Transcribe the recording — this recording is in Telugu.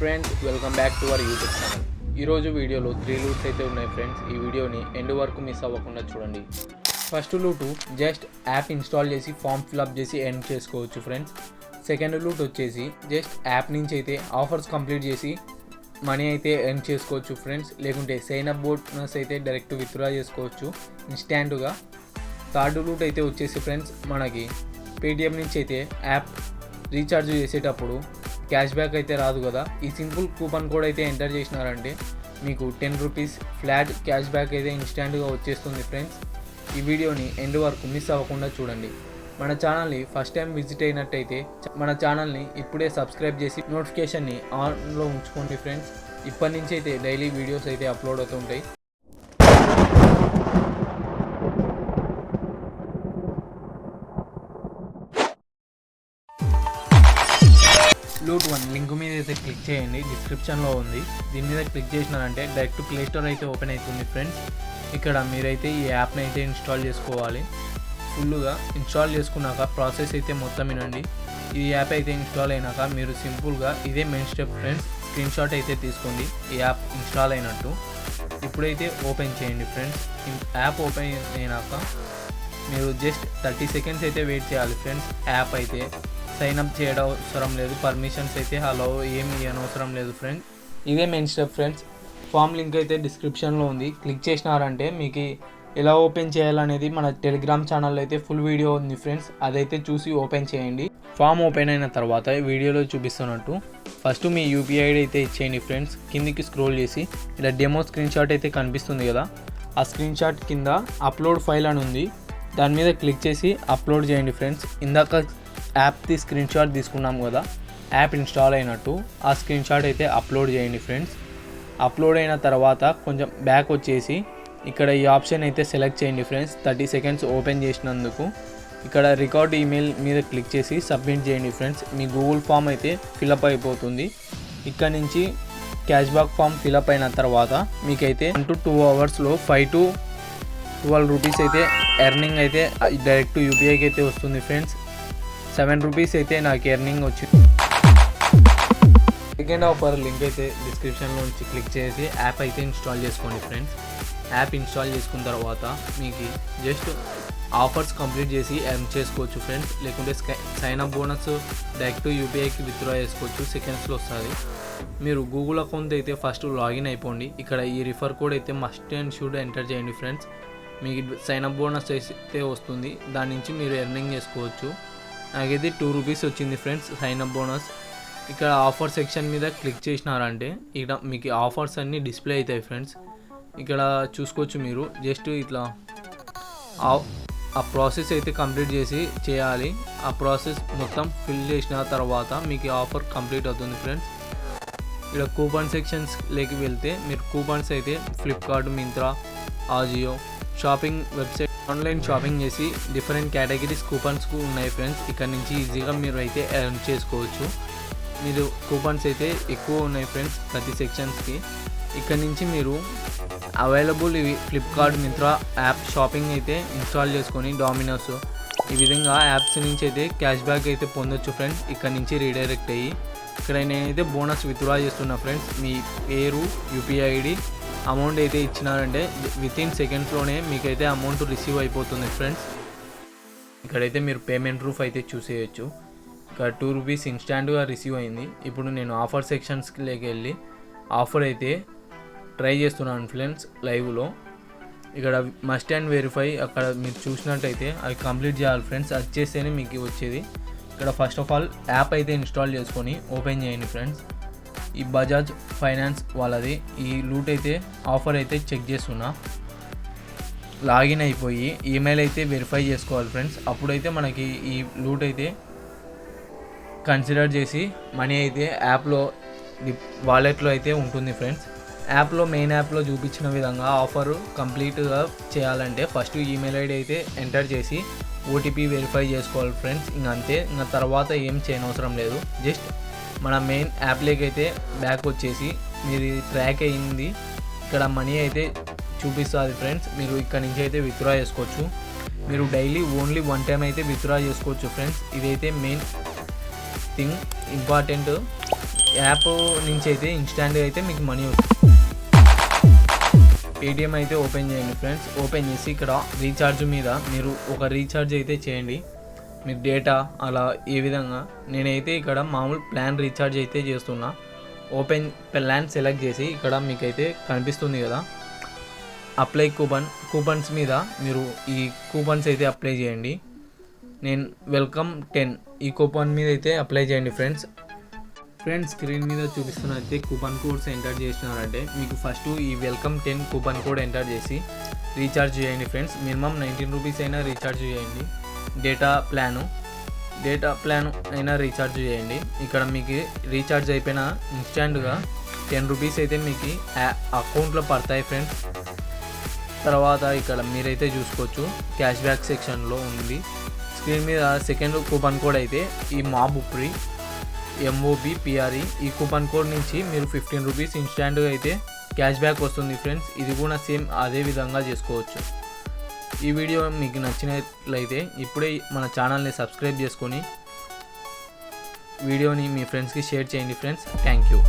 Friends, welcome back to our YouTube channel. ఈరోజు వీడియోలో 3 లూట్స్ అయితే ఉన్నాయి ఫ్రెండ్స్. ఈ వీడియోని ఎండ్ వరకు మిస్ అవ్వకుండా చూడండి. First loot just app install చేసి ఫామ్ ఫిల్అప్ చేసి ఎండ్ చేసుకోవచ్చు ఫ్రెండ్స్. సెకండ్ లూట్ వచ్చేసి జస్ట్ యాప్ నుంచి అయితే ఆఫర్స్ కంప్లీట్ చేసి మనీ అయితే ఎర్న్ చేసుకోవచ్చు ఫ్రెండ్స్. లేకుంటే సైన్ అప్ బోనస్ అయితే డైరెక్ట్ విత్డ్రా చేసుకోవచ్చు ఇన్స్టాంట్గా. థర్డ్ లూట్ అయితే వచ్చేసి ఫ్రెండ్స్, మనకి పేటిఎం నుంచి అయితే యాప్ రీఛార్జ్ చేసేటప్పుడు క్యాష్ బ్యాక్ అయితే రాదు కదా. ఈ సింపుల్ కూపన్ కోడ్ అయితే ఎంటర్ చేసినారంటే మీకు 10 రూపీస్ ఫ్లాట్ క్యాష్ బ్యాక్ అయితే ఇన్స్టాంట్గా వచ్చేస్తుంది ఫ్రెండ్స్. ఈ వీడియోని ఎండ్ వరకు మిస్ అవ్వకుండా చూడండి. మన ఛానల్ని ఫస్ట్ టైం విజిట్ అయినట్టయితే మన ఛానల్ని ఇప్పుడే సబ్స్క్రైబ్ చేసి నోటిఫికేషన్ని ఆన్లో ఉంచుకోండి ఫ్రెండ్స్. ఇప్పటి నుంచి అయితే డైలీ వీడియోస్ అయితే అప్లోడ్ అవుతుంటాయి. లూట్ 1 లింక్ మీద అయితే క్లిక్ చేయండి, డిస్క్రిప్షన్లో ఉంది. దీని మీద క్లిక్ చేసినారంటే డైరెక్ట్ ప్లే స్టోర్ అయితే ఓపెన్ అవుతుంది ఫ్రెండ్స్. ఇక్కడ మీరైతే ఈ యాప్ని అయితే ఇన్స్టాల్ చేసుకోవాలి. ఫుల్గా ఇన్స్టాల్ చేసుకున్నాక ప్రాసెస్ అయితే మొత్తం వినండి. ఈ యాప్ అయితే ఇన్స్టాల్ అయినాక మీరు సింపుల్గా ఇదే main step friends, screen shot అయితే తీసుకోండి ఈ యాప్ ఇన్స్టాల్ అయినట్టు. ఇప్పుడైతే ఓపెన్ చేయండి ఫ్రెండ్స్. యాప్ ఓపెన్ అయినాక మీరు జస్ట్ 30 సెకండ్స్ అయితే వెయిట్ చేయాలి ఫ్రెండ్స్. యాప్ అయితే సైన్ అప్ చేయడం అవసరం లేదు, పర్మిషన్స్ అయితే అలో ఏమి అనవసరం లేదు ఫ్రెండ్స్. ఇదే main step friends. Form link అయితే డిస్క్రిప్షన్లో ఉంది. క్లిక్ చేసినారంటే మీకు ఎలా ఓపెన్ చేయాలనేది మన టెలిగ్రామ్ ఛానల్లో అయితే ఫుల్ వీడియో ఉంది ఫ్రెండ్స్. అదైతే చూసి ఓపెన్ చేయండి. ఫామ్ ఓపెన్ అయిన తర్వాత వీడియోలో చూపిస్తున్నట్టు ఫస్ట్ మీ యూపీఐ ఐడి అయితే ఇచ్చేయండి ఫ్రెండ్స్. కిందికి స్క్రోల్ చేసి ఇలా డెమో స్క్రీన్ షాట్ అయితే కనిపిస్తుంది కదా, ఆ స్క్రీన్ షాట్ కింద అప్లోడ్ ఫైల్ అని ఉంది. దాని మీద క్లిక్ చేసి అప్లోడ్ చేయండి ఫ్రెండ్స్. ఇందాక యాప్ది స్క్రీన్ షాట్ తీసుకున్నాం కదా, యాప్ ఇన్స్టాల్ అయినట్టు ఆ స్క్రీన్ షాట్ అయితే అప్లోడ్ చేయండి ఫ్రెండ్స్. అప్లోడ్ అయిన తర్వాత కొంచెం బ్యాక్ వచ్చేసి ఇక్కడ ఈ ఆప్షన్ అయితే సెలెక్ట్ చేయండి ఫ్రెండ్స్. 30 సెకండ్స్ ఓపెన్ చేసినందుకు ఇక్కడ రికార్డ్ ఈమెయిల్ మీద క్లిక్ చేసి సబ్మిట్ చేయండి ఫ్రెండ్స్. మీ గూగుల్ ఫామ్ అయితే ఫిలప్ అయిపోతుంది. ఇక్కడ నుంచి క్యాష్ బ్యాక్ ఫామ్ ఫిలప్ అయిన తర్వాత మీకైతే 1 to 2 అవర్స్లో 5 to 12 రూపీస్ అయితే ఎర్నింగ్ అయితే డైరెక్ట్ యూపీఐకి అయితే వస్తుంది ఫ్రెండ్స్. 7 రూపీస్ అయితే నాకు ఎర్నింగ్ వచ్చింది. సెకండ్ ఆఫర్ లింక్ అయితే డిస్క్రిప్షన్లో నుంచి క్లిక్ చేసి యాప్ అయితే ఇన్స్టాల్ చేసుకోండి ఫ్రెండ్స్. యాప్ ఇన్స్టాల్ చేసుకున్న తర్వాత మీకు జస్ట్ ఆఫర్స్ కంప్లీట్ చేసి ఎర్న్ చేసుకోవచ్చు ఫ్రెండ్స్. లేకుంటే సైన్ అప్ బోనస్ డైరెక్ట్ యూపీఐకి విత్డ్రా చేసుకోవచ్చు, సెకండ్స్లో వస్తుంది. మీరు గూగుల్ అకౌంట్ అయితే ఫస్ట్ లాగిన్ అయిపోండి. ఇక్కడ ఈ రిఫర్ కోడ్ అయితే మస్ట్ అండ్ షుడ్ ఎంటర్ చేయండి ఫ్రెండ్స్. మీకు సైన్ అప్ బోనస్ అయితే వస్తుంది, దాని నుంచి మీరు ఎర్నింగ్ చేసుకోవచ్చు. నాకైతే 2 రూపీస్ వచ్చింది ఫ్రెండ్స్ సైన్ అప్ బోనస్. ఇక్కడ ఆఫర్ సెక్షన్ మీద క్లిక్ చేసినారంటే ఇక్కడ మీకు ఆఫర్స్ అన్నీ డిస్ప్లే అవుతాయి ఫ్రెండ్స్. ఇక్కడ చూసుకోవచ్చు మీరు. జస్ట్ ఇట్లా ఆ ప్రాసెస్ అయితే కంప్లీట్ చేయాలి. ఆ ప్రాసెస్ మొత్తం ఫిల్ చేసిన తర్వాత మీకు ఆఫర్ కంప్లీట్ అవుతుంది ఫ్రెండ్స్. ఇక్కడ కూపన్ సెక్షన్స్లోకి వెళ్తే మీరు కూపన్స్ అయితే Flipkart, Myntra, Ajio shopping website online shopping చేసి డిఫరెంట్ కేటగిరీస్ కూపన్స్ ఉన్నాయి ఫ్రెండ్స్. ఇక్కడ నుంచి ఈజీగా మీరు అయితే ఎర్న్ చేసుకోవచ్చు. మీరు కూపన్స్ అయితే ఎక్కువ ఉన్నాయి ఫ్రెండ్స్ ప్రతి సెక్షన్స్కి. ఇక్కడ నుంచి మీరు అవైలబుల్ ఇవి ఫ్లిప్కార్ట్, మింత్రా యాప్ షాపింగ్ అయితే ఇన్స్టాల్ చేసుకొని డామినోస్ ఈ విధంగా యాప్స్ నుంచి అయితే క్యాష్ బ్యాక్ అయితే పొందొచ్చు ఫ్రెండ్స్. ఇక్కడ నుంచి రీడైరెక్ట్ అయ్యి ఇక్కడ నేనైతే బోనస్ విత్డ్రా చేస్తున్నా ఫ్రెండ్స్. మీ పేరు, యూపీఐ ఐడి, అమౌంట్ అయితే ఇచ్చినారంటే వితిన్ సెకండ్స్లోనే మీకైతే అమౌంట్ రిసీవ్ అయిపోతుంది ఫ్రెండ్స్. ఇక్కడైతే మీరు పేమెంట్ ప్రూఫ్ అయితే చూసేయచ్చు. ఇక్కడ 2 రూపీస్ ఇన్స్టాంట్గా రిసీవ్ అయింది. ఇప్పుడు నేను ఆఫర్ సెక్షన్స్కి వెళ్ళి ఆఫర్ అయితే ట్రై చేస్తున్నాను ఫ్రెండ్స్ లైవ్లో. ఇక్కడ మస్ట్ అండ్ వెరిఫై అక్కడ మీరు చూసినట్టయితే అవి కంప్లీట్ చేయాలి ఫ్రెండ్స్. అది చేస్తేనే మీకు వచ్చేది. ఇక్కడ ఫస్ట్ ఆఫ్ ఆల్ యాప్ అయితే ఇన్స్టాల్ చేసుకొని ఓపెన్ చేయండి ఫ్రెండ్స్. ఈ బజాజ్ ఫైనాన్స్ వాళ్ళది ఈ లూట్ అయితే ఆఫర్ అయితే చెక్ చేస్తున్నా. లాగిన్ అయిపోయి ఈమెయిల్ అయితే వెరిఫై చేసుకోవాలి ఫ్రెండ్స్. అప్పుడైతే మనకి ఈ లూట్ అయితే కన్సిడర్ చేసి మనీ అయితే యాప్లో వాలెట్లో అయితే ఉంటుంది ఫ్రెండ్స్. యాప్లో మెయిన్ యాప్లో చూపించిన విధంగా ఆఫర్ కంప్లీట్గా చేయాలంటే ఫస్ట్ ఈమెయిల్ ఐడి అయితే ఎంటర్ చేసి ఓటీపీ వెరిఫై చేసుకోవాలి ఫ్రెండ్స్. అంతే, ఇంకా తర్వాత ఏం చేయనవసరం లేదు. జస్ట్ మన మెయిన్ యాప్లోకి అయితే బ్యాక్ వచ్చేసి మీరు ట్రాక్ అయ్యింది ఇక్కడ మనీ అయితే చూపిస్తుంది ఫ్రెండ్స్. మీరు ఇక్కడ నుంచి అయితే విత్డ్రా చేసుకోవచ్చు. మీరు డైలీ ఓన్లీ 1 టైం అయితే విత్డ్రా చేసుకోవచ్చు ఫ్రెండ్స్. ఇదైతే మెయిన్ థింగ్ ఇంపార్టెంట్. యాప్ నుంచి అయితే ఇన్స్టాంట్గా అయితే మీకు మనీ పేటిఎం అయితే ఓపెన్ చేయండి ఫ్రెండ్స్. ఓపెన్ చేసి ఇక్కడ రీఛార్జ్ మీద మీరు ఒక రీఛార్జ్ అయితే చేయండి. మీరు డేటా అలా ఏ విధంగా నేనైతే ఇక్కడ మామూలు ప్లాన్ రీఛార్జ్ అయితే చేస్తున్నా. ఓపెన్ ప్లాన్ సెలెక్ట్ చేసి ఇక్కడ మీకైతే కనిపిస్తుంది కదా అప్లై కూపన్స్ మీద మీరు ఈ కూపన్స్ అయితే అప్లై చేయండి. నేను వెల్కమ్ 10 ఈ కూపన్ మీద అయితే అప్లై చేయండి ఫ్రెండ్స్. స్క్రీన్ మీద చూపిస్తున్నట్టే కూపన్ కోడ్స్ ఎంటర్ చేసినారంటే మీకు ఫస్ట్ ఈ వెల్కమ్ 10 కూపన్ కోడ్ ఎంటర్ చేసి రీఛార్జ్ చేయండి ఫ్రెండ్స్. మినిమం 19 రూపీస్ అయినా రీఛార్జ్ చేయండి. డేటా ప్లాన్ అయినా రీఛార్జ్ చేయండి. ఇక్కడ మీకు రీఛార్జ్ అయిపోయిన ఇన్స్టాంట్గా 10 రూపీస్ అయితే మీకు అకౌంట్లో పడతాయి ఫ్రెండ్స్. తర్వాత ఇక్కడ మీరైతే చూసుకోవచ్చు క్యాష్ బ్యాక్ సెక్షన్లో ఉంది. స్క్రీన్ మీద సెకండ్ కూపన్ కోడ్ అయితే ఈ MOBPRE ఈ కూపన్ కోడ్ నుంచి మీరు 15 రూపీస్ ఇన్స్టాంట్గా అయితే క్యాష్ బ్యాక్ వస్తుంది ఫ్రెండ్స్. ఇది కూడా సేమ్ అదే విధంగా చేసుకోవచ్చు. ఈ వీడియో మీకు నచ్చినట్లయితే ఇప్పుడే మన ఛానల్ని సబ్స్క్రైబ్ చేసుకొని వీడియోని మీ ఫ్రెండ్స్కి షేర్ చేయండి ఫ్రెండ్స్. Thank you.